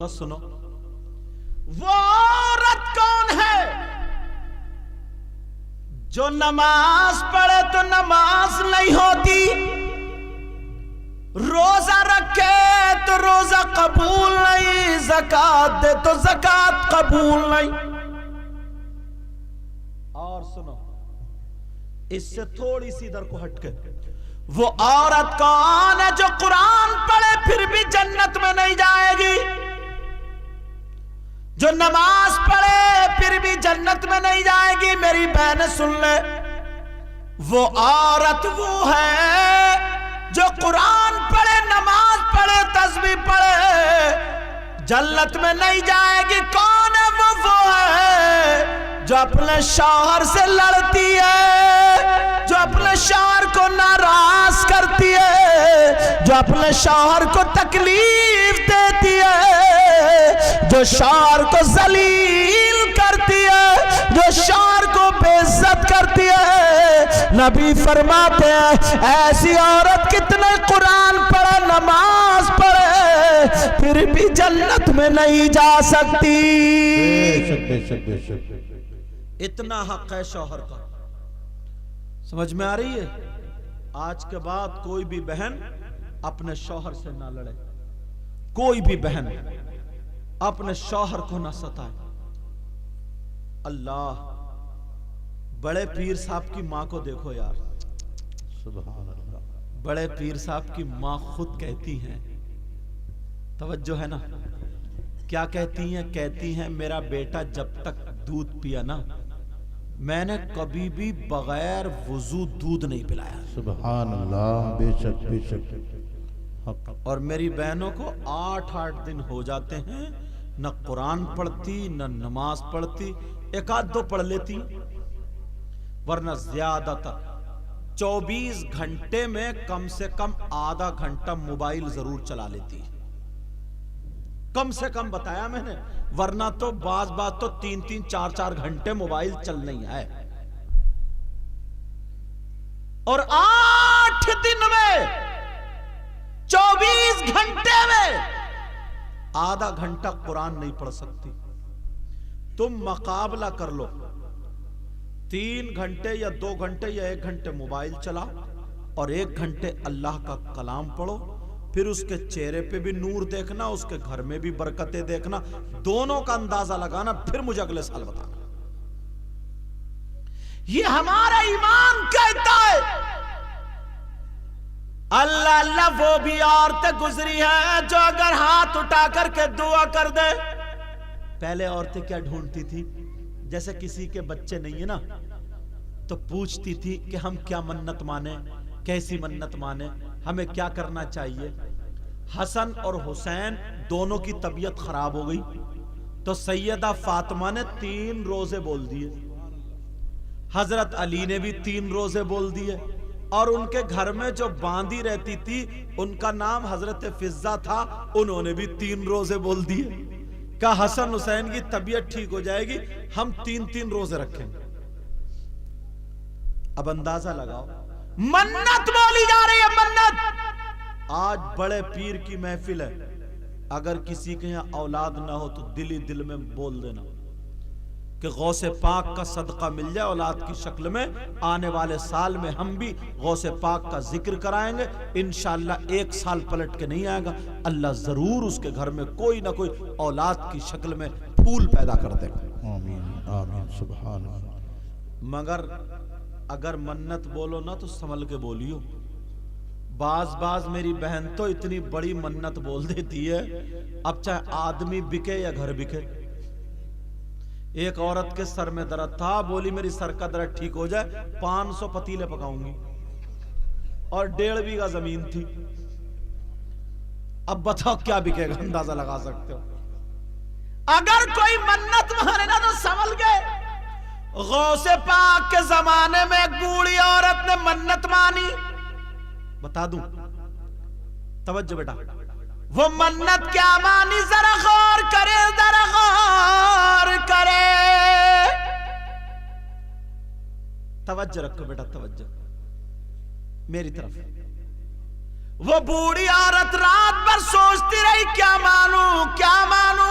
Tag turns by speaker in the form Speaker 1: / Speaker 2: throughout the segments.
Speaker 1: सुनो, वो औरत कौन है जो नमाज पढ़े तो नमाज नहीं होती, रोजा रखे तो रोजा कबूल नहीं, ज़कात दे तो ज़कात कबूल नहीं। और सुनो, इससे थोड़ी सी इधर को हटके, वो औरत कौन है जो कुरान पढ़े फिर भी जन्नत में नहीं जाएगी, जो नमाज पढ़े फिर भी जन्नत में नहीं जाएगी। मेरी बहन सुन ले, वो औरत वो है जो कुरान पढ़े, नमाज पढ़े, तस्बीह पढ़े, जन्नत में नहीं जाएगी। कौन है वो है जो अपने शौहर से लड़ती है, जो अपने शौहर को नाराज करती है, जो अपने शौहर को तकलीफ देती है, जो शौहर को जलील करती है, जो शौहर को बेइज्जत करती है। नबी फरमाते हैं ऐसी औरत कितने कुरान पढ़े, नमाज पढ़े, फिर भी जन्नत में नहीं जा सकती।
Speaker 2: बेशक बेशक।
Speaker 1: इतना हक है शौहर का। समझ में आ रही है? आज के बाद कोई भी बहन अपने शौहर से ना लड़े, कोई भी बहन अपने शौहर को ना सताए। अल्लाह, बड़े पीर साहब की मां को देखो यार,
Speaker 2: सुभान अल्लाह।
Speaker 1: बड़े पीर साहब की मां खुद कहती हैं, तवज्जो है ना, क्या कहती हैं? कहती हैं मेरा बेटा जब तक दूध पिया ना, मैंने कभी भी बगैर वुजू दूध नहीं पिलाया।
Speaker 2: सुभान अल्लाह। बेशक बेशक।
Speaker 1: और मेरी बहनों को 8-8 दिन हो जाते हैं, न कुरान पढ़ती न नमाज पढ़ती, एक आध दो पढ़ लेती, वरना ज्यादातर 24 घंटे में कम से कम आधा घंटा मोबाइल जरूर चला लेती है, कम से कम बताया मैंने, वरना तो बाज तो 3-3, 4-4 घंटे मोबाइल चल नहीं है। और 8 दिन में 24 घंटे में आधा घंटा कुरान नहीं पढ़ सकती। तुम मुकाबला कर लो, 3 घंटे या 2 घंटे या 1 घंटे मोबाइल चलाओ और 1 घंटे अल्लाह का कलाम पढ़ो, फिर उसके चेहरे पे भी नूर देखना, उसके घर में भी बरकतें देखना, दोनों का अंदाजा लगाना, फिर मुझे अगले साल बताना। ये हमारा ईमान कहता है। अल्लाह अल्लाह, वो भी औरतें गुजरी हैं जो अगर हाथ उठा करके दुआ कर दे। पहले औरतें क्या ढूंढती थी? जैसे किसी के बच्चे नहीं है ना, तो पूछती थी कि हम क्या मन्नत माने, कैसी मन्नत माने, हमें क्या करना चाहिए। हसन और हुसैन दोनों की तबीयत खराब हो गई, तो सैयदा फातिमा ने 3 रोजे बोल दिए, हजरत अली ने भी 3 रोजे बोल दिए, और उनके घर में जो बांदी रहती थी उनका नाम हजरत फिजा था, उन्होंने भी 3 रोजे बोल दिए। कहा हसन हुसैन की तबीयत ठीक हो जाएगी, हम 3-3 रोजे रखेंगे। अब अंदाजा लगाओ, मन्नत बोली जा रही है, मन्नत। आज बड़े पीर की महफिल है, अगर किसी के यहां औलाद ना हो तो दिल ही दिल में बोल देना कि गौसे पाक का सदका मिल जाए औलाद की शक्ल में। आने वाले साल में हम भी गौसे पाक का जिक्र कराएंगे इंशाअल्लाह। 1 साल पलट के नहीं आएगा, अल्लाह जरूर उसके घर में कोई ना कोई औलाद की शक्ल में फूल पैदा कर देगा।
Speaker 2: आमीन आमीन। सुभान अल्लाह।
Speaker 1: मगर अगर मन्नत बोलो ना तो संभल के बोलियो। बाज मेरी बहन तो इतनी बड़ी मन्नत बोल देती है, अब चाहे आदमी बिके या घर बिके। एक औरत के सर में दर्द था, बोली मेरी सर का दर्द ठीक हो जाए 500 पतीले पकाऊंगी, और 1.5 बीघा जमीन थी। अब बताओ क्या बिकेगा, अंदाजा लगा सकते हो। अगर कोई मन्नत माने ना तो संभल गए। गौसे पाक के जमाने में एक बूढ़ी औरत ने मन्नत मानी, बता दूं, तवज्जो बेटा, वो मन्नत क्या मानी, जरा गौर करे, जरा गौर करे। तवज्जो रखो बेटा, तवज्जो मेरी तरफ। वो बूढ़ी औरत रात भर सोचती रही क्या मानूं क्या मानूं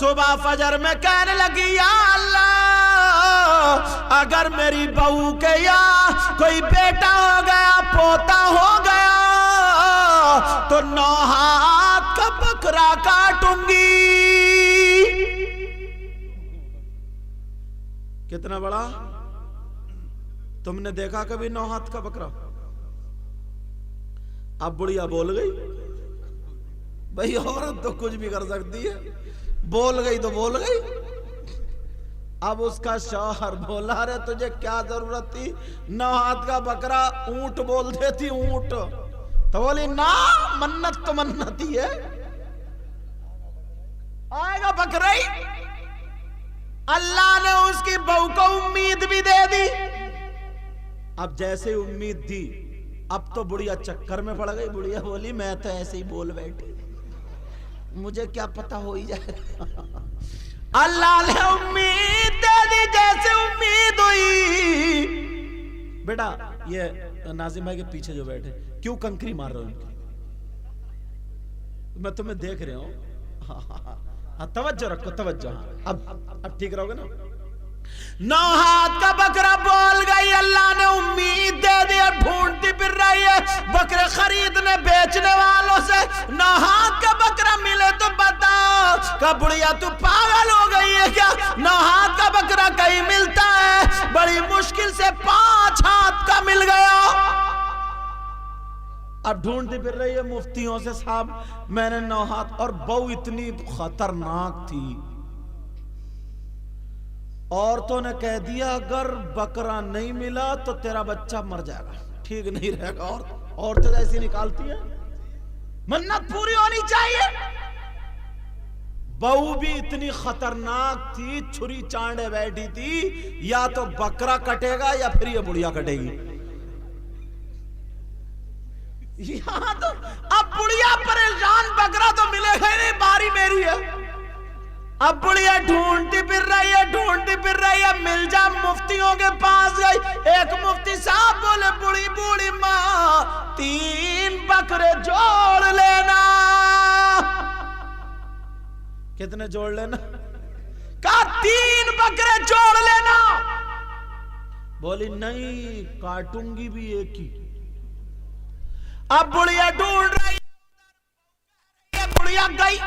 Speaker 1: सुबह फजर में कहने लगी, या अल्लाह अगर मेरी बहू के या कोई बेटा हो गया, पोता हो गया, तो 9 हाथ का बकरा काटूंगी। कितना बड़ा? तुमने देखा कभी 9 हाथ का बकरा? अब बुढ़िया बोल गई। भाई औरत तो कुछ भी कर सकती है, बोल गई तो बोल गई। अब उसका शौहर बोला, अरे तुझे क्या जरूरत थी 9 हाथ का बकरा, ऊंट बोल देती ऊंट। तो बोली ना, मन्नत तो मन्नत ही है, आएगा बकरा ही। अल्लाह ने उसकी बहू को उम्मीद भी दे दी। अब जैसे उम्मीद दी, अब तो बुढ़िया चक्कर में पड़ गई। बुढ़िया बोली, मैं तो ऐसे ही बोल बैठी, मुझे क्या पता हो ही जाए। अल्लाह ने उम्मीद दे दी जैसे उम्मीद हुई। बेटा ये नाजिम भाई के पीछे जो बैठे, क्यों कंकरी मार रहे हो? मैं तुम्हें देख रहा हूं। हाँ, तवज्जो रखो, तवज्जो। अब ठीक रहोगे ना? 9 हाथ का बकरा बोल गई। अल्लाह ने उम्मीद दे दी। अब ढूंढती फिर रही है बकरे खरीदने बेचने वालों से। 9 हाथ का बकरा मिले तो बता। का बुढ़िया तू पागल हो गई है क्या? 9 हाथ का बकरा कहीं मिलता है? बड़ी मुश्किल से 5 हाथ का मिल गया। अब ढूंढती फिर रही है मुफ्तियों से, साहब मैंने 9 हाथ। और बहू इतनी खतरनाक थी, औरतों ने कह दिया अगर बकरा नहीं मिला तो तेरा बच्चा मर जाएगा, ठीक नहीं रहेगा। औरतें ऐसी निकालती है, मन्नत पूरी होनी चाहिए। बहू भी इतनी खतरनाक थी, छुरी चांडे बैठी थी, या तो बकरा कटेगा या फिर ये बुढ़िया कटेगी। यहां तो अब बुढ़िया परेशान, बकरा तो मिलेगा ही नहीं, बारी मेरी है। अब बुढ़िया ढूंढती फिर रही है, ढूंढती फिर रही है, मिल जा मुफ्तियों के पास गई। एक मुफ्ती साहब बोले, बूढ़ी बूढ़ी माँ 3 बकरे जोड़ लेना। कितने जोड़ लेना? कहा 3 बकरे जोड़ लेना। बोली नहीं, काटूंगी भी एक ही। अब बुढ़िया ढूंढ रही है, बुढ़िया गई,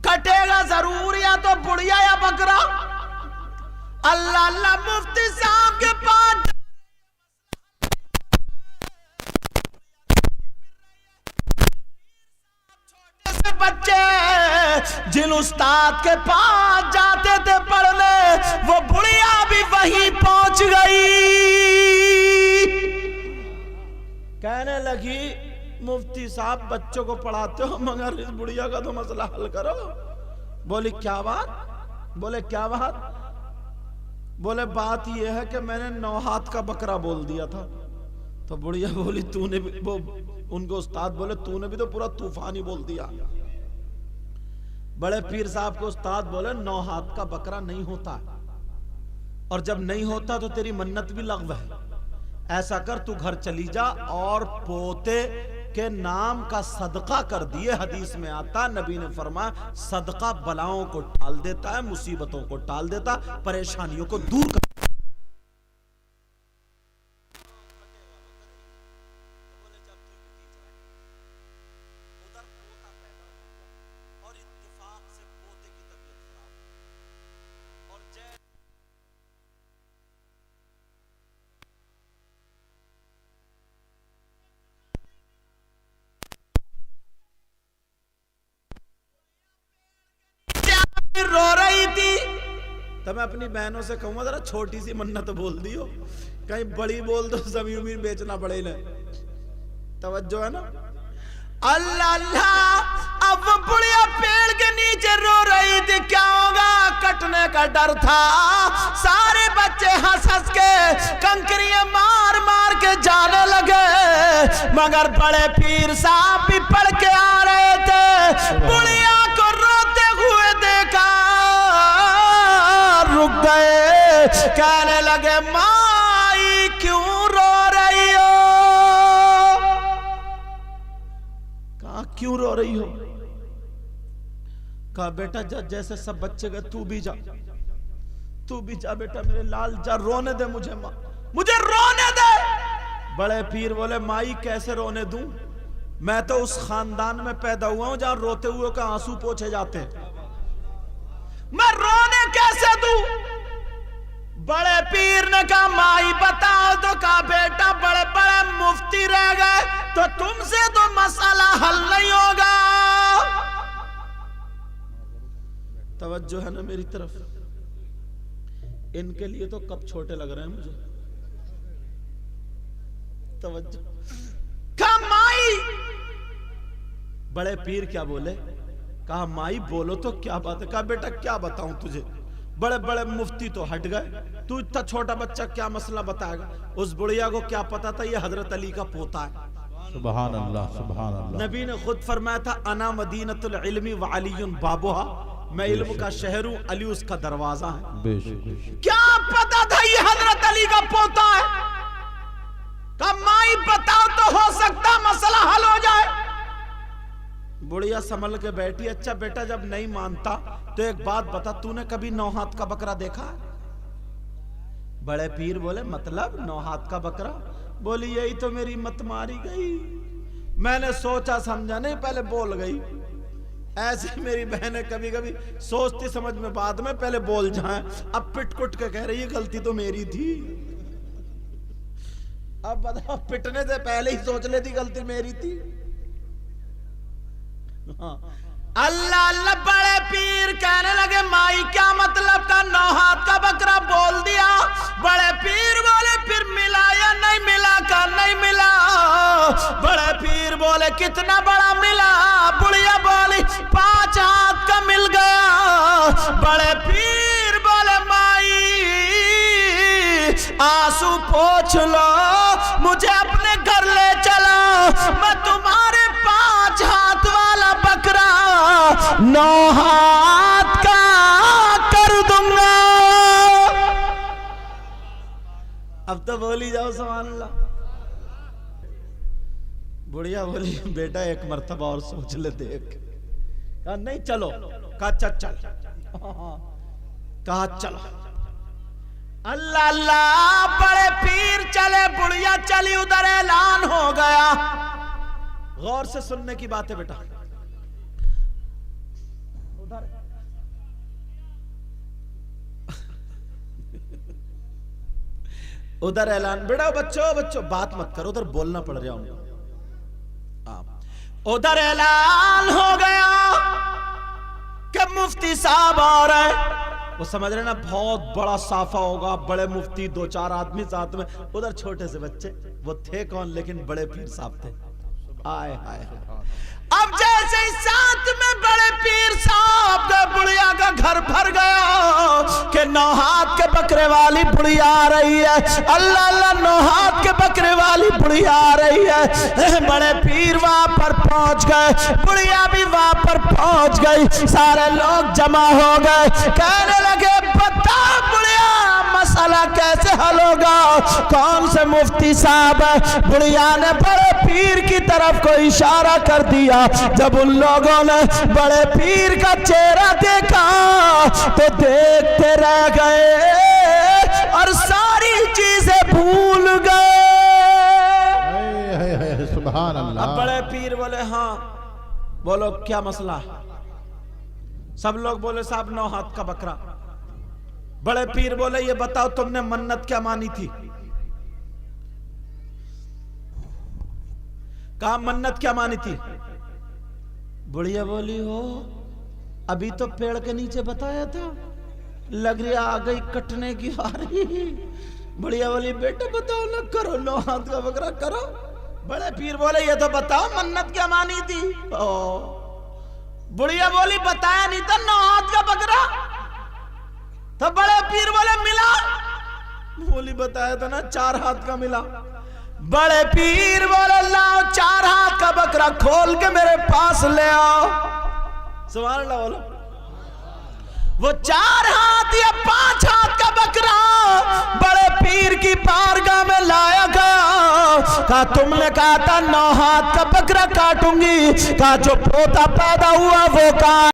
Speaker 1: कटेगा जरूर, या तो बुढ़िया या बकरा। अल्लाह अल्लाह मुफ्ती साहब के पास छोटे से बच्चे जिन उस्ताद के पास जाते थे पढ़ने, वो बुढ़िया भी वहीं पहुंच गई। कहने लगी, मुफ्ती साहब बच्चों को पढ़ाते हो, मगर इस बुढ़िया का तो मसला हल करो। बोले क्या बात? बोले क्या बात? बोले बात यह है कि मैंने 9 हाथ का बकरा बोल दिया था। तो बुढ़िया बोली, तूने भी, वो उनको उस्ताद बोले, तूने भी तो पूरा तूफान ही बोल दिया। बड़े पीर साहब को उस्ताद बोले, 9 हाथ का बकरा नहीं होता, और जब नहीं होता तो तेरी मन्नत भी लग़्व है। ऐसा कर, तू घर चली जा और पोते के नाम का सदका कर दिए। हदीस में आता, नबी ने फरमाया सदका बलाओं को टाल देता है, मुसीबतों को टाल देता, परेशानियों को दूर कर। रो रही थी, तो मैं अपनी बहनों से कहूंगा जरा छोटी सी मन्नत बोल दियो, कहीं बड़ी बोल दो जमीन उमीन बेचना पड़े ना। तवज्जो है ना? अल्लाह अल्लाह। अब वो बुढ़िया पेड़ के नीचे रो रही थी, क्या होगा? कटने का डर था। सारे बच्चे हंस हंस के कंकरियां मार मार के जाने लगे, मगर बड़े पीर साहब भी पढ़ के आ रहे थे। बुढ़िया को रोते हुए देखा, रुक गए, कहने लगे माई क्यों रो रही हो? कहा क्यों रो रही हो? कहा बेटा जैसे सब बच्चे गए तू भी जा बेटा, मेरे लाल जा, रोने दे मुझे माँ, मुझे रोने दे। बड़े पीर बोले माई कैसे रोने दूं, मैं तो उस खानदान में पैदा हुआ हूं जहां रोते हुए का आंसू पोंछे जाते हैं, मैं रोने कैसे दूं। बड़े पीर ने कहा माई बताओ, तो कहा बेटा बड़े बड़े मुफ्ती रह गए तो तुमसे तो मसला हल नहीं होगा। तवज्जो है ना मेरी तरफ, इनके लिए तो कब छोटे लग रहे हैं मुझे, तवज्जो। कहा माई, बड़े पीर क्या बोले, कहा माई बोलो तो क्या बात है। कहा बेटा क्या बताऊं तुझे, बड़े बड़े मुफ्ती तो हट गए, तू इतना छोटा बच्चा क्या मसला बताएगा। उस बुढ़िया को क्या पता था ये हजरत अली का पोता है।
Speaker 2: सुभान अल्लाह, सुभान अल्लाह।
Speaker 1: नबी ने खुद फरमाया था अना मदीनतुल इल्मी व अलीयुन बाबुहा, मैं इल्म का शहर हूं, अली उसका दरवाजा है।
Speaker 2: बेशक।
Speaker 1: क्या पता था ये हजरत अली का पोता है। कहा माई बताओ तो हो सकता मसला हल हो जाए। बुढ़िया संभल के बैठी, अच्छा बेटा जब नहीं मानता तो एक बात बता, तूने कभी 9 हाथ का बकरा देखा है। बड़े पीर बोले मतलब 9 हाथ का बकरा, बोली यही तो मेरी मत मारी गई, मैंने सोचा समझा नहीं, पहले बोल गई। ऐसे मेरी बहनें कभी कभी सोचती समझ में बाद में पहले बोल जाएं, अब पिट कुट के कह रही है गलती तो मेरी थी। अब बताओ पिटने से पहले ही सोच लेती गलती मेरी थी। अल्लाह अल्लाह। बड़े पीर कहने लगे माई क्या मतलब का 9 हाथ का बकरा बोल दिया। बड़े पीर बोले फिर मिला या नहीं मिला, का नहीं मिला। बड़े पीर बोले कितना बड़ा मिला। बुढ़िया बोली 5 हाथ का मिल गया। बड़े पीर बोले माई आंसू पोंछ लो, मुझे अपने घर ले चलो, मैं तुम्हारे 5 हाथ वाला बकरा 9 हाथ का कर दूंगा। अब तो बोली जाओ सुभान अल्लाह। बुढ़िया बोली बेटा एक मर्तबा और सोच ले देख। कहा नहीं चलो, कहा चल। कहा चलो। अल्लाह अल्लाह। बड़े पीर चले, बुढ़िया चली, उधर ऐलान हो गया। गौर से सुनने की बात है बेटा, उधर ऐलान। बेटा बच्चों बात मत करो, उधर बोलना पड़ रहा हूं। उधर ऐलान हो गया कि मुफ्ती साहब आ रहे हैं। वो समझ रहे ना बहुत बड़ा साफा होगा, बड़े मुफ्ती 2-4 आदमी साथ में। उधर छोटे से बच्चे, वो थे कौन, लेकिन बड़े पीर साहब थे। आए हाय। अब जैसे ही साथ में बड़े पीर साहब का बुढ़िया का घर भर गया कि 9 हाथ के बकरे वाली बुढ़िया आ रही है। अल्लाह अल्लाह। 9 हाथ के बकरे वाली बुढ़िया आ रही है। बड़े पीर वहां पर पहुंच गए, बुढ़िया भी वहां पर पहुंच गई। सारे लोग जमा हो गए, कहने लगे बता बुढ़िया मसला कैसे हल होगा, कौन से मुफ्ती साहब है। बुढ़िया ने बड़े पीर की तरफ को इशारा कर दिया। जब उन लोगों ने बड़े पीर का चेहरा देखा तो देखते रह गए और सारी चीजें भूल गए।
Speaker 2: सुभान अल्लाह।
Speaker 1: अब बड़े पीर बोले हाँ बोलो क्या मसला है। सब लोग बोले साहब 9 हाथ का बकरा। बड़े पीर बोले ये बताओ तुमने मन्नत क्या मानी थी। कहा मन्नत क्या मानी थी। बुढ़िया बोली हो अभी तो पेड़ के नीचे बताया था, लग रही आ गई कटने की बारी। बुढ़िया बोली बेटा बताओ ना, करो 9 हाथ का बकरा करो। बड़े पीर बोले ये तो बताओ मन्नत क्या मानी थी। बुढ़िया बोली बताया नहीं था 9 हाथ का बकरा। तो बड़े पीर बोले मिला। बोली बताया था ना 4 हाथ का मिला। बड़े पीर बोले लाओ 4 हाथ का बकरा खोल के मेरे पास ले आओ। सुभान अल्लाह बोलो। वो 4 हाथ या 5 हाथ का बकरा बड़े पीर की बारगाह में लाया गया। कहा तुमने कहा था 9 हाथ का बकरा काटूंगी, कहा जो पोता पैदा हुआ वो कहा